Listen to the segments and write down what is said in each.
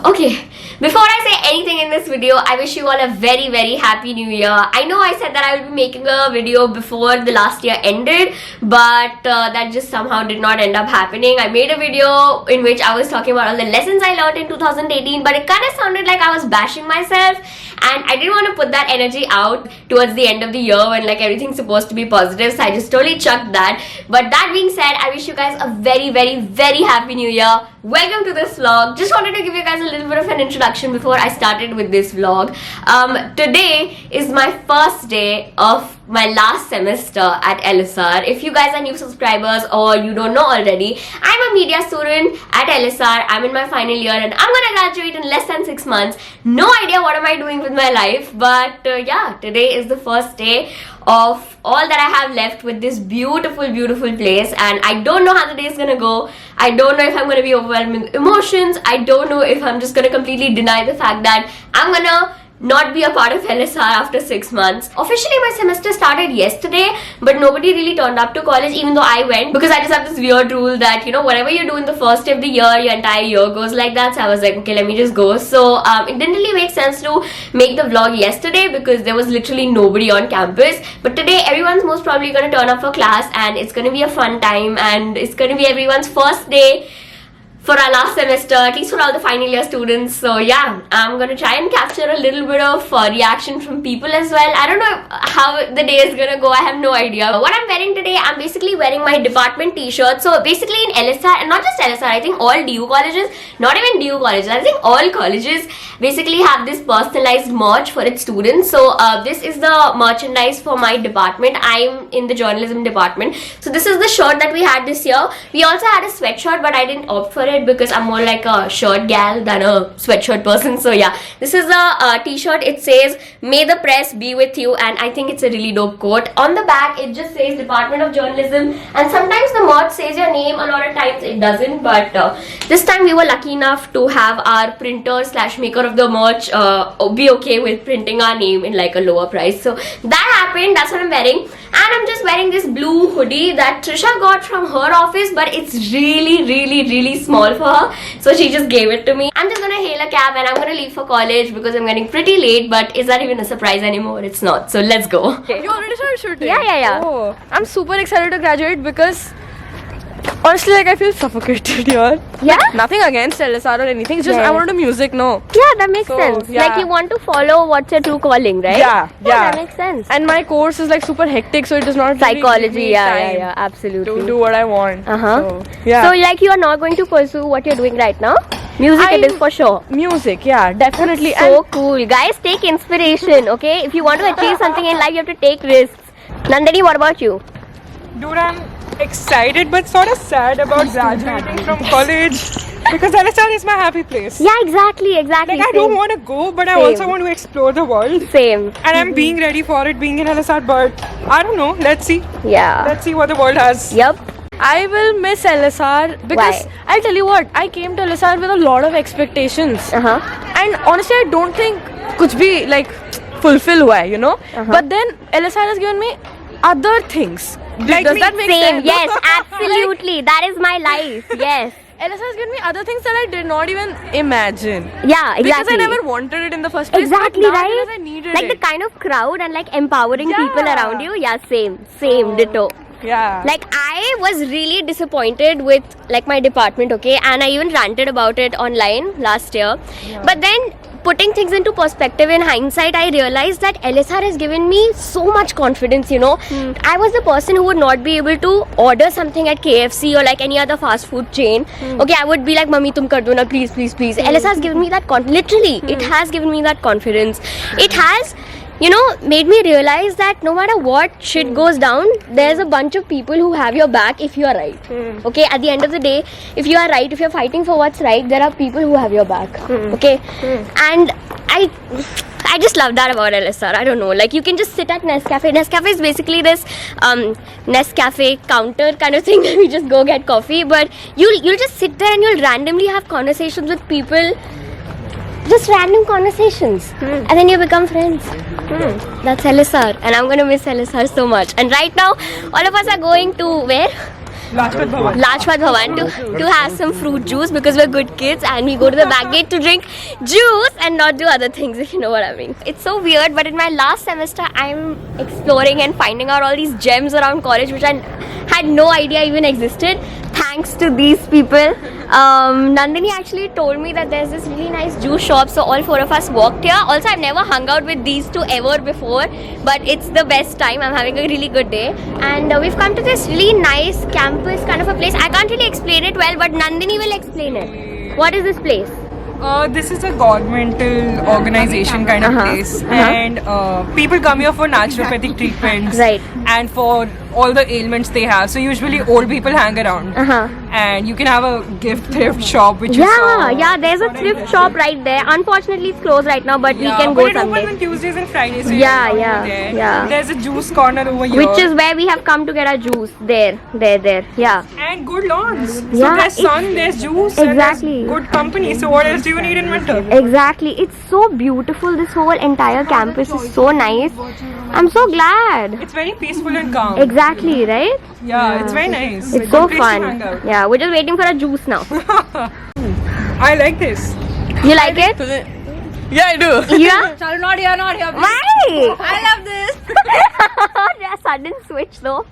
Okay, before I say anything in this video, I wish you all a very, very happy new year. I know I said that I will be making a video before the last year ended, but that just somehow did not end up happening. I made a video in which I was talking about all the lessons I learned in 2018, but it kind of sounded like I was bashing myself, and I didn't want to put that energy out towards the end of the year when like everything's supposed to be positive, so I just totally chucked that. But that being said, I wish you guys a very, very, very happy new year. Welcome to this vlog. Just wanted to give you guys a little bit of an introduction before I started with this vlog. Today is my first day of my last semester at LSR. If you guys are new subscribers or you don't know already, I'm a media student at LSR. I'm in my final year and I'm gonna graduate in less than 6 months. No idea what am I doing with my life, but yeah, today is the first day of all that I have left with this beautiful, beautiful place, and I don't know how the day is gonna go. I don't know if I'm gonna be overwhelmed with emotions. I don't know if I'm just gonna completely deny the fact that I'm gonna not be a part of LSR after 6 months. Officially my semester started yesterday, but nobody really turned up to college even though I went, because I just have this weird rule that, you know, whatever you do in the first day of the year, your entire year goes like that. So I was like, okay, let me just go. So it didn't really make sense to make the vlog yesterday because there was literally nobody on campus. But today everyone's most probably going to turn up for class and it's going to be a fun time, and it's going to be everyone's first day for our last semester, at least for all the final year students. So yeah, I'm gonna try and capture a little bit of reaction from people as well. I don't know how the day is gonna go. I have no idea. What I'm wearing today, I'm basically wearing my department t-shirt. So basically in LSR, and not just LSR, I think all DU colleges, not even DU colleges, I think all colleges basically have this personalized merch for its students. So this is the merchandise for my department. I'm in the journalism department. So this is the shirt that we had this year. We also had a sweatshirt, but I didn't opt for it because I'm more like a shirt gal than a sweatshirt person. So yeah, this is a t-shirt. It says "May the press be with you," and I think it's a really dope quote. On the back it just says Department of Journalism, and sometimes the merch says your name, a lot of times it doesn't, but this time we were lucky enough to have our printer / maker of the merch be okay with printing our name in like a lower price. So that happened. That's what I'm wearing, and I'm just wearing this blue hoodie that Trisha got from her office, but it's really, really, really small for her, so she just gave it to me. I'm just gonna hail a cab and I'm gonna leave for college because I'm getting pretty late, but is that even a surprise anymore? It's not. So let's go. Okay. You already started shooting? Yeah. Oh, I'm super excited to graduate because honestly, like, I feel suffocated here. Yeah? Like, nothing against LSR or anything. It's just I want to do music, no. Yeah, that makes So, sense. yeah. Like you want to follow what's your true calling, right? Yeah. That makes sense. And my course is like super hectic, so it does not really give Psychology, me yeah, time absolutely. to do what I want. So, yeah. So like you are not going to pursue what you're doing right now? Music it is for sure. Music, yeah, definitely. So cool. Guys, take inspiration, okay? If you want to achieve something in life, you have to take risks. Nandini, what about you? Dude, I'm excited but sort of sad about graduating from college because LSR is my happy place. Yeah, exactly. Like, I don't want to go, but I Same. also want to explore the world. Same. And I'm being ready for it, being in LSR, but I don't know. Let's see. Yeah. Let's see what the world has. Yep. I will miss LSR because Why? I'll tell you what, I came to LSR with a lot of expectations. And honestly, I don't think kuch bhi like fulfill hua hai, you know. But then LSR has given me other things. Like Does me? that make Same. sense? Yes, absolutely. That is my life. Yes. LSR has given me other things that I did not even imagine. Yeah, exactly. Because I never wanted it in the first place. Exactly, but now right? because I needed Like it. the kind of crowd and like empowering Yeah. people around you. Yeah, same, ditto. Yeah. Like I was really disappointed with like my department, okay, and I even ranted about it online last year. But then putting things into perspective in hindsight, I realized that LSR has given me so much confidence, you know. I was the person who would not be able to order something at KFC or like any other fast food chain. Okay, I would be like, Mummy, tum kar do na, please, please, please. LSR has given me that literally, it has given me that confidence. It has, you know, made me realize that no matter what shit goes down, there's a bunch of people who have your back if you are right. Okay, at the end of the day, if you are right, if you're fighting for what's right, there are people who have your back. Okay, and I just love that about LSR. I don't know, like you can just sit at Nescafe. Nescafe is basically this Nescafe counter kind of thing. We just go get coffee, but you'll just sit there and you'll randomly have conversations with people. Just random conversations, and then you become friends. That's LSR, and I'm gonna miss LSR so much. And right now, all of us are going to where? Lajpat Bhavan. Lajpat Bhavan to have some fruit juice because we're good kids and we go to the back gate to drink juice and not do other things, if you know what I mean. It's so weird, but in my last semester I'm exploring and finding out all these gems around college which I had no idea even existed. Thanks to these people. Nandini actually told me that there's this really nice juice shop, so all four of us walked here. Also, I've never hung out with these two ever before, but it's the best time. I'm having a really good day, and we've come to this really nice campus kind of a place. I can't really explain it well, but Nandini will explain it. What is this place? This is a governmental organization kind of place, and people come here for naturopathic treatments, Right. and for all the ailments they have. So usually old people hang around, and you can have a gift thrift shop, which you saw. Yeah, there's a thrift shop right there. Unfortunately, it's closed right now, but we Yeah, can but go it opens someday. on Tuesdays and Fridays. So you Yeah, can go yeah, over there. yeah. There's a juice corner over here, Which is where we have come to get our juice. There. Yeah. and good lawns. So Yeah, there's sun, there's juice, Exactly. and there's good company. So what else do you need in winter? Exactly. It's so beautiful. This whole entire campus is so nice. I'm so glad. It's very peaceful and calm. Exactly, right? Yeah, it's very nice. It's Good so place to hang fun. out. Yeah, we're just waiting for a juice now. I like this. You like it? Yeah, I do. Yeah? Not here. Why? I love this. Yeah, sudden switch though.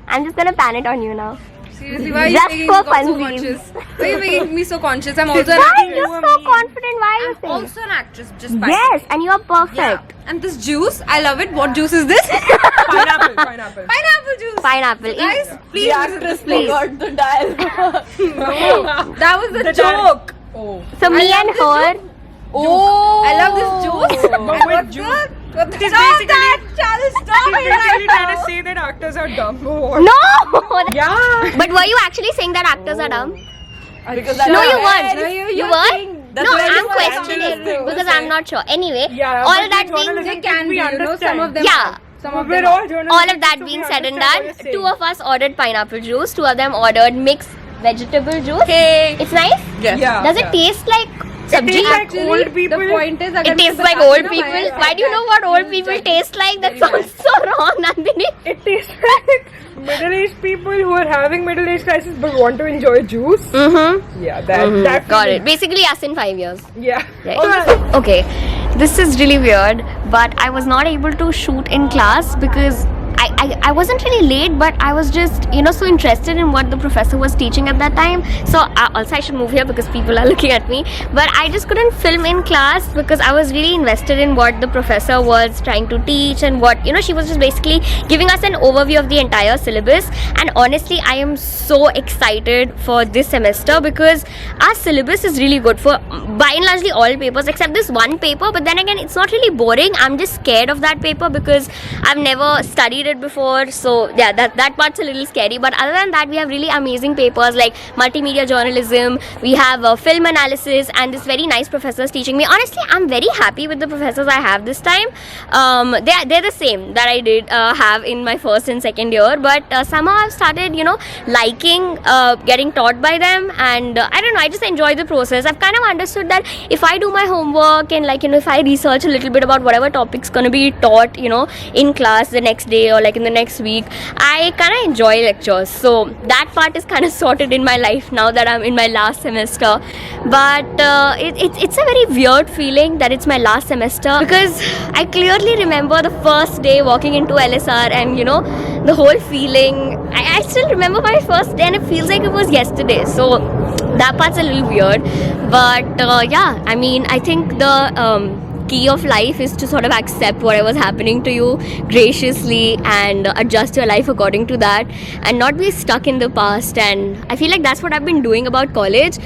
I'm just gonna pan it on you now. Seriously, why are Just you for making me so funsies. conscious? Why are you making me so conscious? I'm also an Why are actress. you so confident? Why are you I'm saying? also an actress, just by Yes, and you're perfect. Yeah. And this juice, I love it. What juice is this? Pineapple. Pineapple juice. Pineapple. Guys, please. The actress please. forgot the dial. That was the joke. Oh. So me I and love her. Oh, I love this juice. But with juice. Stop It is that, Charles. Stop She's it right basically trying to now. say that actors are dumb. Or what? No! Yeah. But were you actually saying that actors are dumb? Because No, you weren't. No, You were were? That's No, why I'm you questioning were because I'm not sure. Anyway, Yeah, all but that the being journalism They can we be, you know, some of them. yeah, Some of We're them. all journalists. all of that so being we said and understand what done, you're two saying. of us ordered pineapple juice, two of them ordered mixed vegetable juice. Okay. It's nice. Yes. Yeah. Does it taste like It tastes sabji? like Actually, old people. The point is, It tastes like old people. Why do you know what old people taste like? That sounds so wrong, Nandini. It tastes like middle-aged people who are having middle-age crisis but want to enjoy juice. Mm-hmm. Yeah, that Got feeling. it. Basically, us in 5 years. Yeah. Right. Okay, this is really weird, but I was not able to shoot in class because I wasn't really late, but I was just, so interested in what the professor was teaching at that time. So also I should move here because people are looking at me. But I just couldn't film in class because I was really invested in what the professor was trying to teach and what, she was just basically giving us an overview of the entire syllabus. And honestly, I am so excited for this semester because our syllabus is really good for by and largely all papers except this one paper. But then again, it's not really boring. I'm just scared of that paper because I've never studied it before, so yeah, that part's a little scary. But other than that, we have really amazing papers like multimedia journalism, we have film analysis, and this very nice professors teaching me. Honestly, I'm very happy with the professors I have this time. They're the same that I did have in my first and second year, but somehow I've started liking getting taught by them, and I don't know, I just enjoy the process. I've kind of understood that if I do my homework and if I research a little bit about whatever topic's gonna be taught in class the next day or in the next week, I kind of enjoy lectures. So that part is kind of sorted in my life now that I'm in my last semester. But it's a very weird feeling that it's my last semester because I clearly remember the first day walking into LSR and the whole feeling. I still remember my first day and it feels like it was yesterday. So that part's a little weird. But yeah, I mean, I think the key of life is to sort of accept whatever's happening to you graciously and adjust your life according to that and not be stuck in the past. And I feel like that's what I've been doing about college,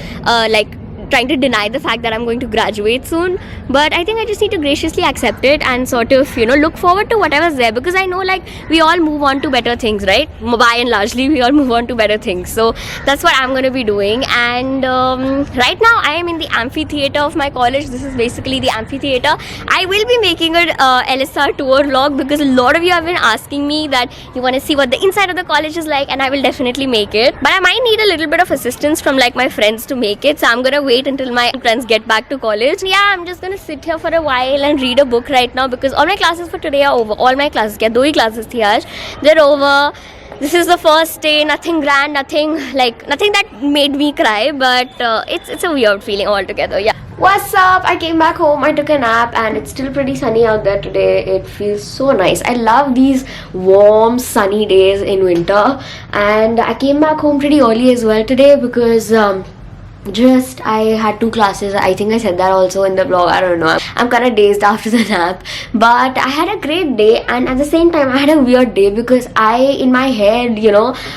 trying to deny the fact that I'm going to graduate soon. But I think I just need to graciously accept it and sort of look forward to whatever's there, because I know we all move on to better things, right? By and largely we all move on to better things. So that's what I'm going to be doing. And right now I am in the amphitheater of my college. This is basically the amphitheater. I will be making a LSR tour vlog because a lot of you have been asking me that you want to see what the inside of the college is like, and I will definitely make it. But I might need a little bit of assistance from my friends to make it, so I'm gonna wait until my friends get back to college. Yeah, I'm just gonna sit here for a while and read a book right now because all my classes for today are over. All my classes, 2 classes thi aaj, they're over. this is the first day, nothing grand, nothing that made me cry, but it's a weird feeling altogether. Yeah. What's up? I came back home, I took a nap, and it's still pretty sunny out there today. It feels so nice. I love these warm, sunny days in winter, and I came back home pretty early as well today because I had 2 classes. I think I said that also in the vlog. I don't know. I'm kind of dazed after the nap, but I had a great day, and at the same time I had a weird day because in my head,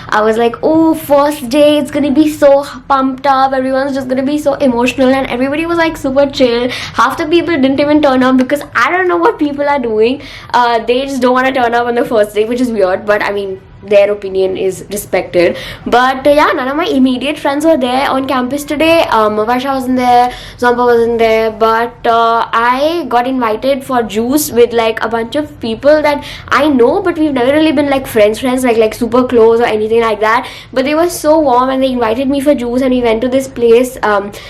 I was like, oh, first day, it's gonna be so pumped up, everyone's just gonna be so emotional, and everybody was like super chill. Half the people didn't even turn up because I don't know what people are doing. They just don't want to turn up on the first day, which is weird, but I mean, their opinion is respected. But yeah, none of my immediate friends were there on campus today. Varsha wasn't there, Zompa wasn't there, but I got invited for juice with like a bunch of people that I know, but we've never really been like friends like super close or anything like that. But they were so warm and they invited me for juice, and we went to this place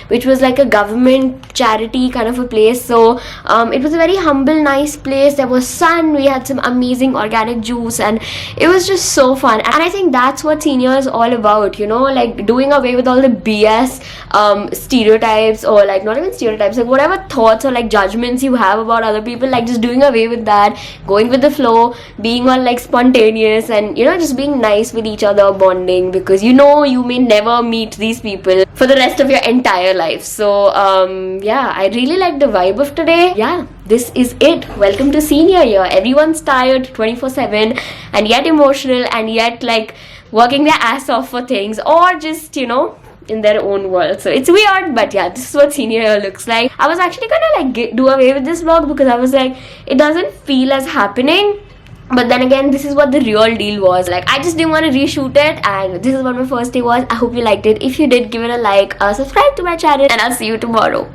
which was like a government charity kind of a place. So it was a very humble, nice place. There was sun, we had some amazing organic juice, and it was just so fun. And I think that's what senior is all about, like doing away with all the BS stereotypes, or like not even stereotypes, like whatever thoughts or like judgments you have about other people, like just doing away with that, going with the flow, being all like spontaneous, and just being nice with each other, bonding, because you may never meet these people for the rest of your entire life. So yeah, I really like the vibe of today. Yeah, this is it. Welcome to senior year. Everyone's tired 24/7 and yet emotional, and yet like working their ass off for things, or just in their own world. So it's weird, but yeah, this is what senior year looks like. I was actually gonna like do away with this vlog because I was like, it doesn't feel as happening. But then again, this is what the real deal was. Like, I just didn't want to reshoot it, and this is what my first day was. I hope you liked it. If you did, give it a like, subscribe to my channel, and I'll see you tomorrow.